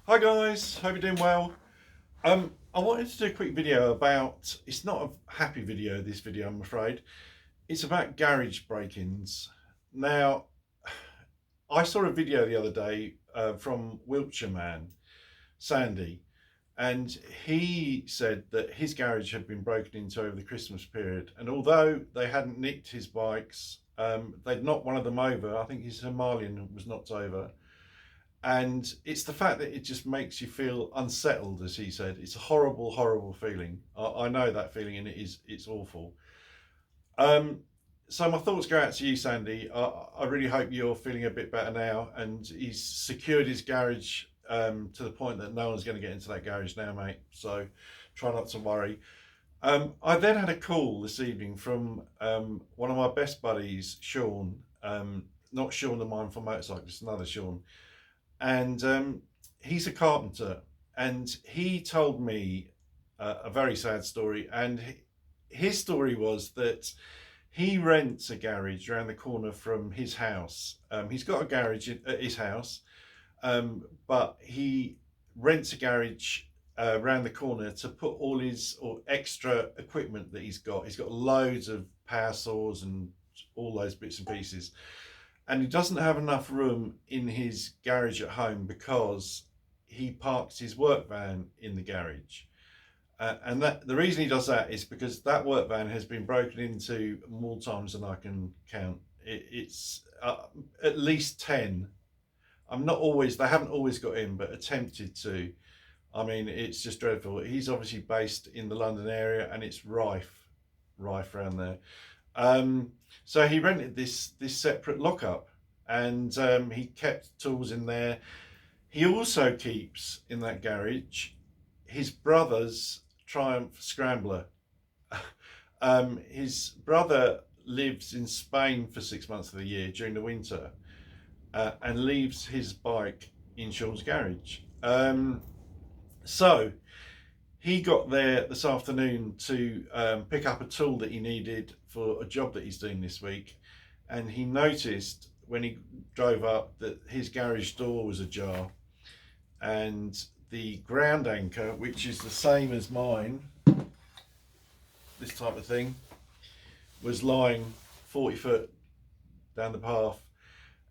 Hi guys, hope you're doing well. I wanted to do a quick video about, it's not a happy video, this video I'm afraid. It's about garage break-ins. Now, I saw a video the other day from Wiltshire man, Sandy, and he said that his garage had been broken into over the Christmas period. And although they hadn't nicked his bikes, they'd knocked one of them over. I think his Himalayan was knocked over, and it's the fact that it just makes you feel unsettled, as he said. It's a horrible, horrible feeling. I know that feeling, and it's awful. um so my thoughts go out to you, Sandy. I really hope you're feeling a bit better now, and he's secured his garage, to the point that no one's going to get into that garage now, mate, so try not to worry. I then had a call this evening from one of my best buddies, Sean. Not Sean the Mindful Motorcyclist, another Sean. And he's a carpenter, and he told me a very sad story. And his story was that he rents a garage around the corner from his house. He's got a garage at his house, but he rents a garage around the corner to put all his or extra equipment that he's got. He's got loads of power saws and all those bits and pieces, and he doesn't have enough room in his garage at home because he parks his work van in the garage. And that the reason he does that is because that work van has been broken into more times than I can count. It's at least 10. I'm not always, they haven't always got in, but attempted to. I mean, it's just dreadful. He's obviously based in the London area, and it's rife around there. So he rented this separate lockup, and he kept tools in there. He also keeps in that garage his brother's Triumph Scrambler. His brother lives in Spain for 6 months of the year during the winter, and leaves his bike in Sean's garage. So he got there this afternoon to pick up a tool that he needed for a job that he's doing this week, and he noticed when he drove up that his garage door was ajar, and the ground anchor, which is the same as mine, this type of thing, was lying 40 foot down the path,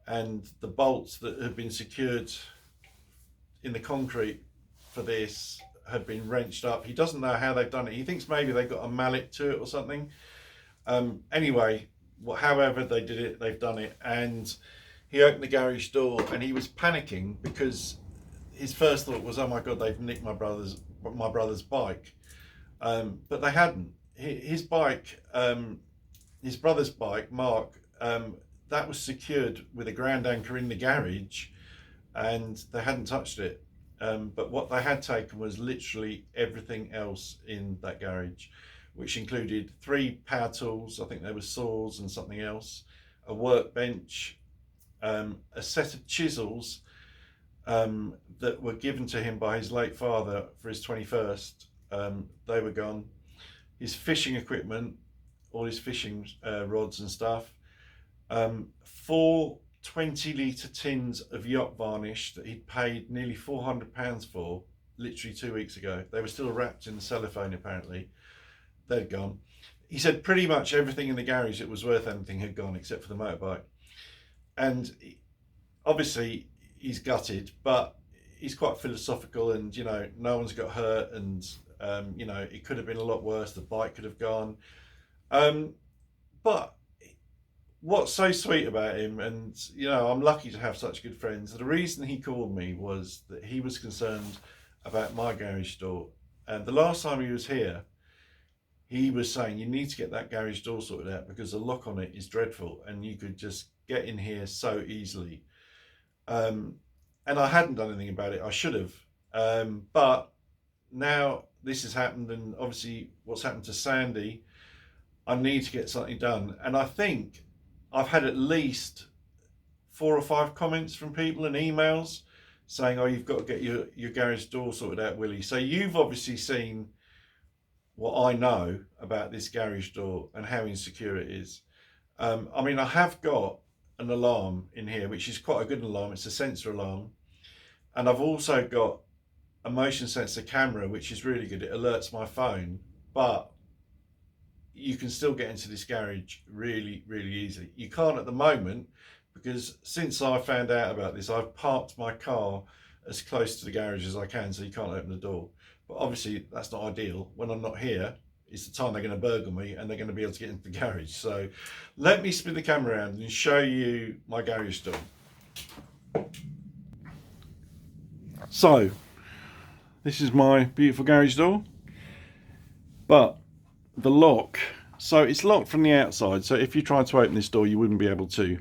and the bolts that had been secured in the concrete for this had been wrenched up. He doesn't know how they've done it. He thinks maybe they got a mallet to it or something. Anyway, however they did it, they've done it. And he opened the garage door, and he was panicking because his first thought was, "Oh my God, they've nicked my brother's bike." But they hadn't. His bike, his brother's bike, Mark, that was secured with a ground anchor in the garage, and they hadn't touched it. But what they had taken was literally everything else in that garage, which included 3 power tools, I think there were saws and something else, a workbench, a set of chisels that were given to him by his late father for his 21st. They were gone. His fishing equipment, all his fishing rods and stuff, 4 20-litre tins of yacht varnish that he'd paid nearly £400 for literally 2 weeks ago. They were still wrapped in cellophane, apparently. They'd gone. He said pretty much everything in the garage that was worth anything had gone except for the motorbike. And obviously he's gutted, but he's quite philosophical, and no one's got hurt, and it could have been a lot worse. The bike could have gone. But what's so sweet about him, and I'm lucky to have such good friends, the reason he called me was that he was concerned about my garage door. And the last time he was here, he was saying, "You need to get that garage door sorted out because the lock on it is dreadful, and you could just get in here so easily." And I hadn't done anything about it. I should have. But now this has happened, and obviously what's happened to Sandy, I need to get something done. And I think I've had at least 4 or 5 comments from people and emails saying, "Oh, you've got to get your garage door sorted out, Willie." So you've obviously seen what I know about this garage door and how insecure it is. I mean, I have got an alarm in here, which is quite a good alarm. It's a sensor alarm. And I've also got a motion sensor camera, which is really good. It alerts my phone, but you can still get into this garage really, really easily. You can't at the moment, because since I found out about this, I've parked my car as close to the garage as I can, so you can't open the door. But obviously that's not ideal. When I'm not here, it's the time they're going to burgle me and they're going to be able to get into the garage. So let me spin the camera around and show you my garage door. So this is my beautiful garage door, but the lock, so it's locked from the outside, so if you tried to open this door you wouldn't be able to.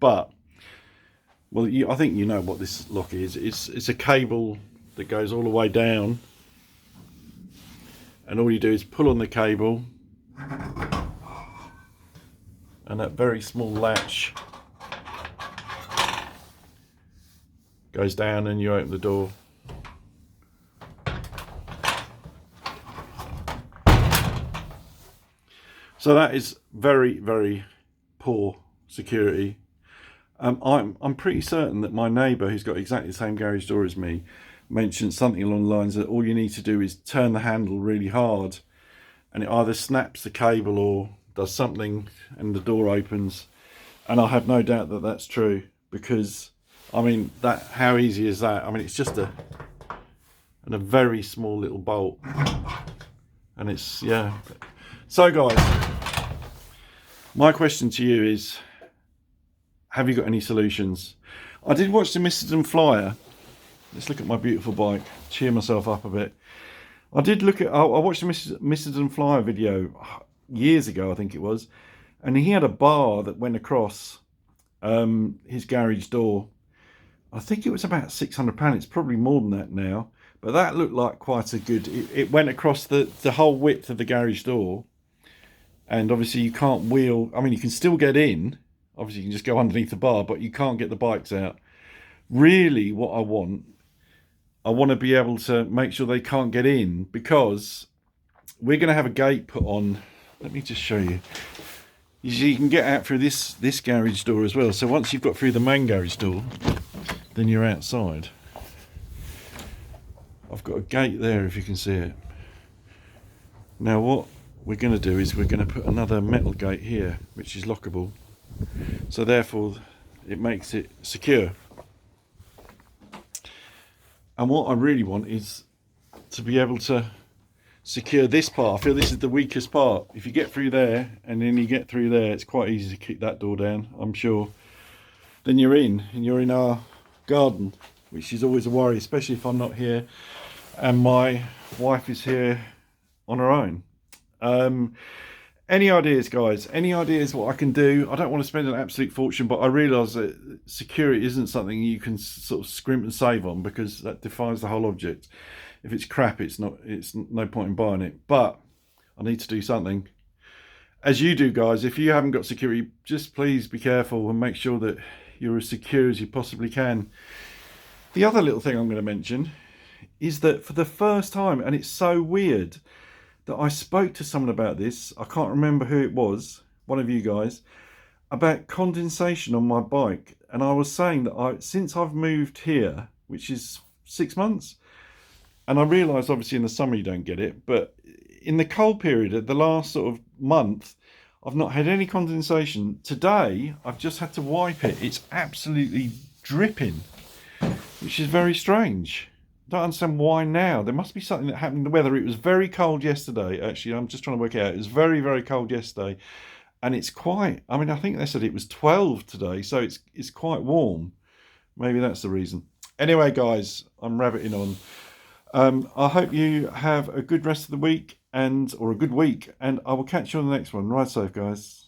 But well, I think you know what this lock is. It's a cable that goes all the way down, and all you do is pull on the cable and that very small latch goes down and you open the door. So that is very, very poor security. I'm pretty certain that my neighbour, who's got exactly the same garage door as me, mentioned something along the lines that all you need to do is turn the handle really hard and it either snaps the cable or does something and the door opens. And I have no doubt that that's true, because I mean, that, how easy is that? I mean, it's just a very small little bolt, and it's, yeah. So guys, my question to you is, have you got any solutions? I did watch the Mr. Flyer. Let's look at my beautiful bike, cheer myself up a bit. I watched the Mr. Flyer video years ago, I think it was, and he had a bar that went across his garage door. I think it was about £600. It's probably more than that now, but that looked like quite a good, it went across the whole width of the garage door. And obviously you can't wheel, I mean, you can still get in, obviously you can just go underneath the bar, but you can't get the bikes out. Really what I want to be able to make sure they can't get in, because we're going to have a gate put on. Let me just show you. You can get out through this garage door as well. So once you've got through the main garage door, then you're outside. I've got a gate there, if you can see it. Now what we're going to do is we're going to put another metal gate here, which is lockable. So therefore it makes it secure. And what I really want is to be able to secure this part. I feel this is the weakest part. If you get through there and then you get through there, it's quite easy to kick that door down, I'm sure. Then you're in, and you're in our garden, which is always a worry, especially if I'm not here and my wife is here on her own. Any ideas, guys? Any ideas what I can do? I don't want to spend an absolute fortune, but I realise that security isn't something you can sort of scrimp and save on, because that defies the whole object. If it's crap, it's no point in buying it. But I need to do something. As you do, guys, if you haven't got security, just please be careful and make sure that you're as secure as you possibly can. The other little thing I'm going to mention is that for the first time, and it's so weird, that I spoke to someone about this, I can't remember who it was, one of you guys, about condensation on my bike. And I was saying that since I've moved here, which is 6 months, and I realised obviously in the summer you don't get it, but in the cold period, the last sort of month, I've not had any condensation. Today, I've just had to wipe it. It's absolutely dripping, which is very strange. I don't understand why now. There must be something that happened in the weather. It was very cold yesterday, actually. I'm just trying to work it out. It was very, very cold yesterday. And it's quite, I mean, I think they said it was 12 today, so it's quite warm. Maybe that's the reason. Anyway, guys, I'm rabbiting on. I hope you have a good rest of the week, or a good week, and I will catch you on the next one. Ride safe, guys.